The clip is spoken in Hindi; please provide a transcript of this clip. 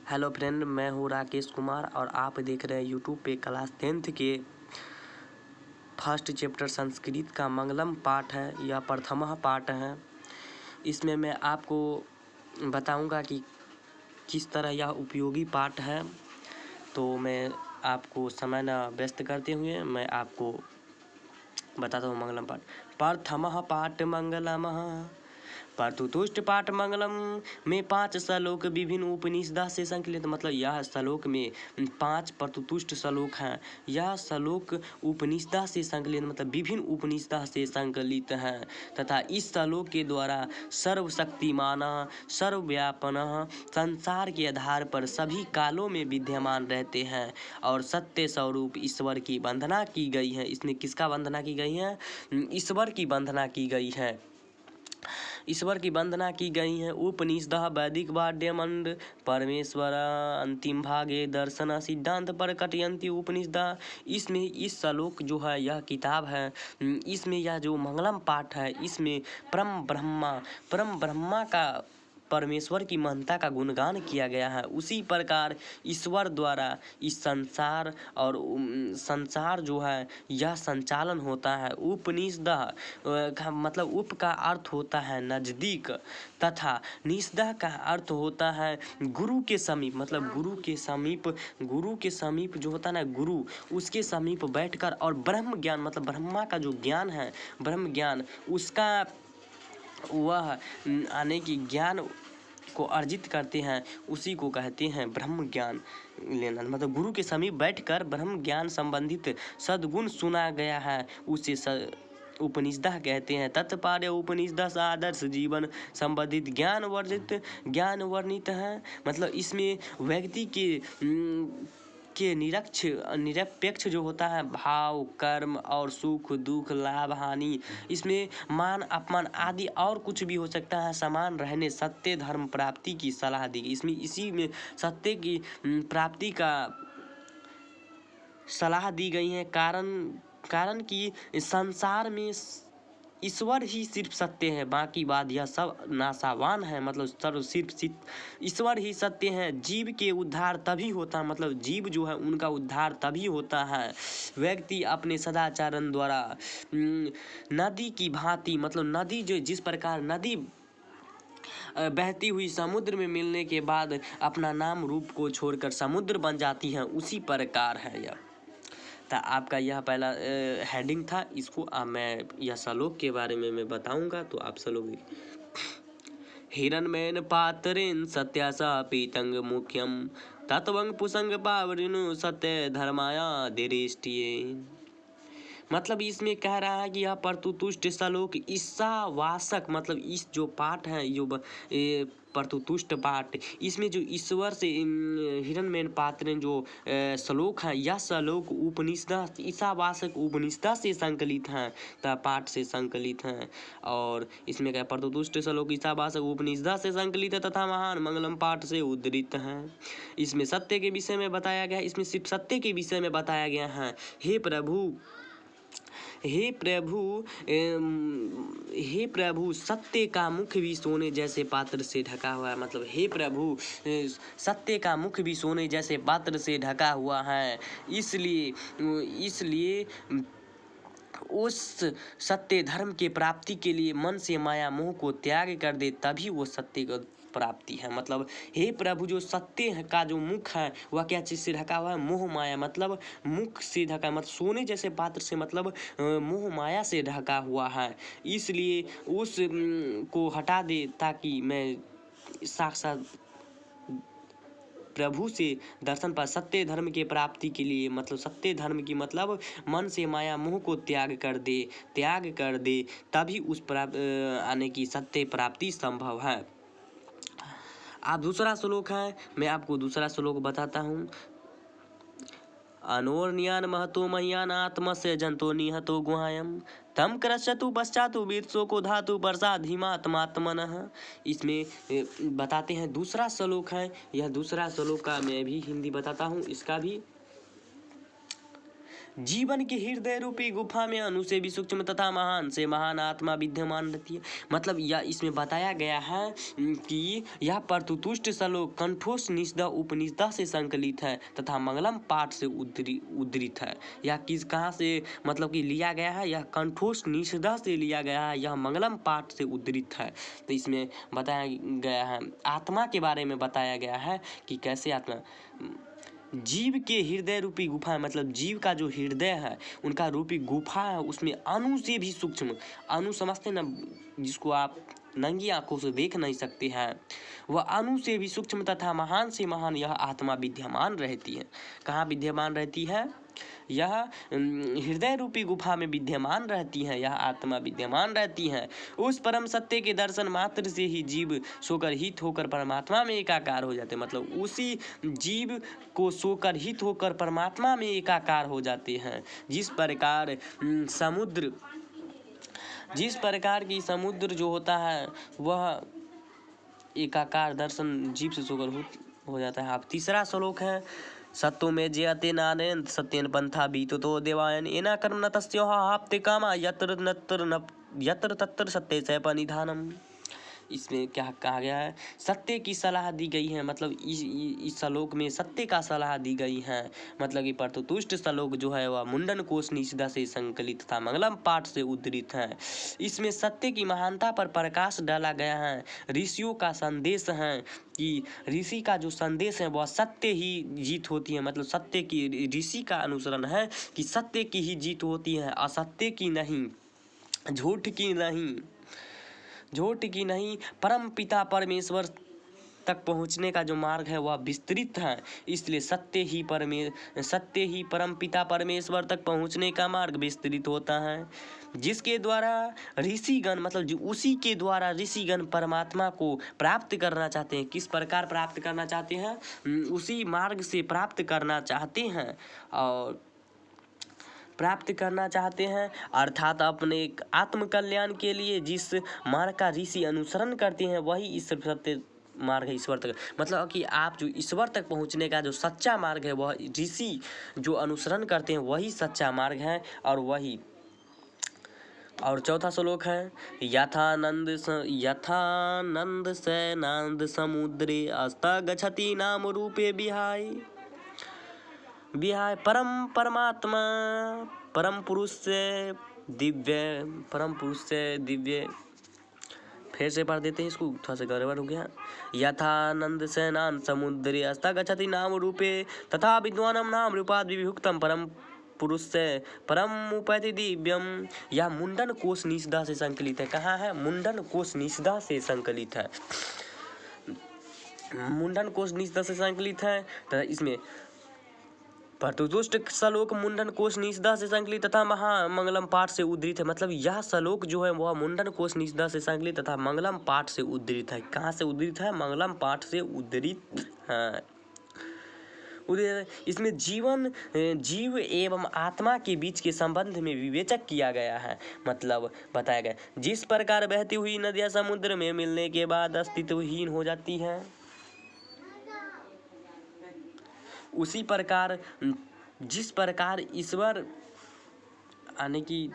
हेलो फ्रेंड, मैं हूँ राकेश कुमार और आप देख रहे हैं यूट्यूब पे क्लास 10th के फर्स्ट चैप्टर संस्कृत का मंगलम पाठ है। यह प्रथम पाठ है। इसमें मैं आपको बताऊंगा कि किस तरह यह उपयोगी पाठ है। तो मैं आपको समय न व्यस्त करते हुए मैं आपको बताता हूँ मंगलम पाठ। प्रथम पाठ मंगलम परतुतुष्ट पाठ मंगलम में 5 श्लोक विभिन्न उपनिषद से संकलित। मतलब यह श्लोक में 5 परतुतुष्ट श्लोक हैं। यह श्लोक उपनिषद से संकलित मतलब विभिन्न उपनिषद से संकलित हैं तथा इस श्लोक के द्वारा सर्वशक्तिमान सर्वव्यापन संसार के आधार पर सभी कालों में विद्यमान रहते हैं और सत्य स्वरूप ईश्वर की वंदना की गई है। इसमें किसका वंदना की गई है? ईश्वर की वंदना की गई है। ईश्वर की वंदना की गई है। उपनिषद वैदिक वाद्य मंड परमेश्वर अंतिम भागे दर्शन सिद्धांत पर कटयंती उपनिषद। इसमें इस श्लोक जो है यह किताब है। इसमें यह जो मंगलम पाठ है इसमें परम ब्रह्मा का परमेश्वर की महत्ता का गुणगान किया गया है। उसी प्रकार ईश्वर द्वारा इस संसार और संसार जो है यह संचालन होता है। उपनिषद मतलब उप का अर्थ होता है नज़दीक तथा निषद का अर्थ होता है गुरु के समीप। मतलब गुरु के समीप जो होता है ना, गुरु उसके समीप बैठकर और ब्रह्म ज्ञान मतलब ब्रह्मा का जो ज्ञान है ब्रह्म ज्ञान उसका वह आने की ज्ञान को अर्जित करते हैं, उसी को कहते हैं ब्रह्म ज्ञान लेना। मतलब गुरु के समीप बैठकर ब्रह्म ज्ञान संबंधित सद्गुण सुना गया है उसे उपनिषद कहते हैं। तत्पार्य उपनिषद आदर्श जीवन संबंधित ज्ञान वर्णित है। मतलब इसमें व्यक्ति के निरपेक्ष जो होता है भाव कर्म और सुख दुख लाभ हानि, इसमें मान अपमान आदि और कुछ भी हो सकता है, समान रहने सत्य धर्म प्राप्ति की सलाह दी। इसमें इसी में सत्य की प्राप्ति का सलाह दी गई है। कारण कि संसार में ईश्वर ही सिर्फ सत्य है, बाकी बात यह सब नाशावान है। मतलब सिर्फ ईश्वर ही सत्य है। जीव के उद्धार तभी होता है, मतलब जीव जो है उनका उद्धार तभी होता है व्यक्ति अपने सदाचरण द्वारा नदी की भांति। मतलब नदी जो जिस प्रकार नदी बहती हुई समुद्र में मिलने के बाद अपना नाम रूप को छोड़कर समुद्र बन जाती है, उसी प्रकार है यह। तो आपका यह पहला हेडिंग था। इसको अब मैं यह श्लोक के बारे में मैं बताऊंगा तो आप श्लोक हिरण्मयेन पात्रेण सत्यासा पीतंग मुख्यम तत्वंग पुसंग पावरिनु सत्य धर्माया धीरेष्टिये। मतलब इसमें कह रहा है कि यह परतुतुष्ट श्लोक ईशावासक मतलब इस जो पाठ है जो परतुतुष्ट पाठ, इसमें जो ईश्वर से हिरण्मयेन पात्र जो श्लोक है यह श्लोक उपनिषद ईशावासक उपनिषद से संकलित हैं तथा पाठ से संकलित हैं। और इसमें क्या परतुतुष्ट श्लोक ईशावासक उपनिषद से संकलित है तथा महान मंगलम पाठ से उद्धृत हैं। इसमें सत्य के विषय में बताया गया है। इसमें सिर्फ सत्य के विषय में बताया गया है। हे प्रभु सत्य का मुख भी सोने जैसे पात्र से ढका हुआ है। मतलब हे प्रभु सत्य का मुख भी सोने जैसे पात्र से ढका हुआ है। इसलिए उस सत्य धर्म के प्राप्ति के लिए मन से माया मोह को त्याग कर दे, तभी वो सत्य को प्राप्ति है। मतलब हे प्रभु जो सत्य का जो मुख है वह क्या चीज़ से ढका हुआ है? मोह माया। मतलब मुख से ढका मतलब सोने जैसे पात्र से मतलब मोह माया से ढका हुआ है। इसलिए उस को हटा दे ताकि मैं साक्षात प्रभु से दर्शन पर सत्य धर्म के प्राप्ति के लिए। मतलब सत्य धर्म की मतलब मन से माया मोह को त्याग कर दे तभी उस आने की सत्य प्राप्ति संभव है। आप दूसरा श्लोक है, मैं आपको दूसरा श्लोक बताता हूँ। अनोर्न्यान महतो मह्यान आत्मस्य जंतो निहतो गुहायम तम क्रस्यतु पश्चातु वीरसो को धातु वर्षा धीमात्मात्मनः। इसमें बताते हैं दूसरा श्लोक है। यह दूसरा श्लोक का मैं भी हिंदी बताता हूँ इसका भी। जीवन के हृदय रूपी गुफा में अणु से भी सूक्ष्म तथा महान से महान आत्मा विद्यमान रहती है। मतलब यह इसमें बताया गया है कि यह परतुतुष्ट श्लोक कंठोष्ठ निषदा उपनिषदा से संकलित है तथा मंगलम पाठ से उद्धृत है। यह किस कहाँ से मतलब कि लिया गया है? यह कंठोष्ठ निषदा से लिया गया है, यह मंगलम पाठ से उद्धृत है। तो इसमें बताया गया है, आत्मा के बारे में बताया गया है कि कैसे आत्मा जीव के हृदय रूपी गुफा है। मतलब जीव का जो हृदय है उनका रूपी गुफा है, उसमें अणु से भी सूक्ष्म, अणु समझते ना जिसको आप नंगी आंखों से देख नहीं सकते हैं, वह अणु से भी सूक्ष्म तथा महान से महान यह आत्मा विद्यमान रहती है। कहाँ विद्यमान रहती है? यह हृदय रूपी गुफा में विद्यमान रहती है, यह आत्मा विद्यमान रहती है। उस परम सत्य के दर्शन मात्र से ही जीव सोकर हित होकर परमात्मा में एकाकार हो जाते हैं। मतलब उसी जीव को सोकर हित होकर परमात्मा में एकाकार हो जाते हैं। जिस प्रकार की समुद्र जो होता है वह एकाकार दर्शन जीव से सोकर हो जाता है। अब तीसरा श्लोक है, सत्तो में जयते नारायण सत्येन पंथा बीततो देवायन एना कर्म न तस्योह हाप्ते कामा यत्र तत्र सत्य से परिधानम। इसमें क्या कहा गया है? सत्य की सलाह दी गई है। मतलब इस श्लोक में सत्य का सलाह दी गई है। मतलब कि परतुतुष्ट श्लोक जो है वह मुंडन कोश निषदा से संकलित था, मंगलम पाठ से उद्धृत है। इसमें सत्य की महानता पर प्रकाश डाला गया है। ऋषियों का संदेश है कि ऋषि का जो संदेश है वह सत्य ही जीत होती है। मतलब सत्य की ऋषि का अनुसरण है कि सत्य की ही जीत होती है, असत्य की नहीं, झूठ की नहीं। परम पिता परमेश्वर तक पहुँचने का जो मार्ग है वह विस्तृत है, इसलिए सत्य ही परम पिता परमेश्वर तक पहुँचने का मार्ग विस्तृत होता है। जिसके द्वारा ऋषिगण मतलब उसी के द्वारा ऋषिगण परमात्मा को प्राप्त करना चाहते हैं। किस प्रकार प्राप्त करना चाहते हैं? उसी मार्ग से प्राप्त करना चाहते हैं और अर्थात अपने आत्म कल्याण के लिए जिस मार्ग का ऋषि अनुसरण करते हैं वही ईश्वर सत्य मार्ग है, ईश्वर तक। मतलब कि आप जो ईश्वर तक पहुंचने का जो सच्चा मार्ग है वह ऋषि जो अनुसरण करते हैं वही सच्चा मार्ग है। और चौथा श्लोक है, यथानंद सैनांद समुद्रे अस्ता गच्छति नाम रूपे विहाय परमात्मा परम पुरुष से दिव्य। फिर से पढ़ देते हैं इसको, थोड़ा सा गड़बड़ हो गया। यथानंद सैनान समुद्रे अस्ता गच्छति नाम रूपे तथा विद्वानम नाम रूपाद विभुक्तम परम पुरुष से परम उपैति दिव्यम। यह मुंडन कोश निषदा से संकलित है। कहाँ है? मुंडन कोश निषदा से संकलित है। मुंडन कोश निषदा से संकलित है। तो इसमें परतुतुष्ट श्लोक मुंडन कोश निषदा से संकलित तथा महामंगलम पाठ से उद्धृत है। मतलब यह श्लोक जो है वह मुंडन कोश निषदा से संकलित तथा मंगलम पाठ से उद्धृत है। कहाँ से उद्धृत है? मंगलम पाठ से उद्धृत है। इसमें जीव एवं आत्मा के बीच के संबंध में विवेचक किया गया है। मतलब बताया गया जिस प्रकार बहती हुई नदियाँ समुद्र में मिलने के बाद अस्तित्वहीन हो जाती है, उसी प्रकार जिस प्रकार ईश्वर आने की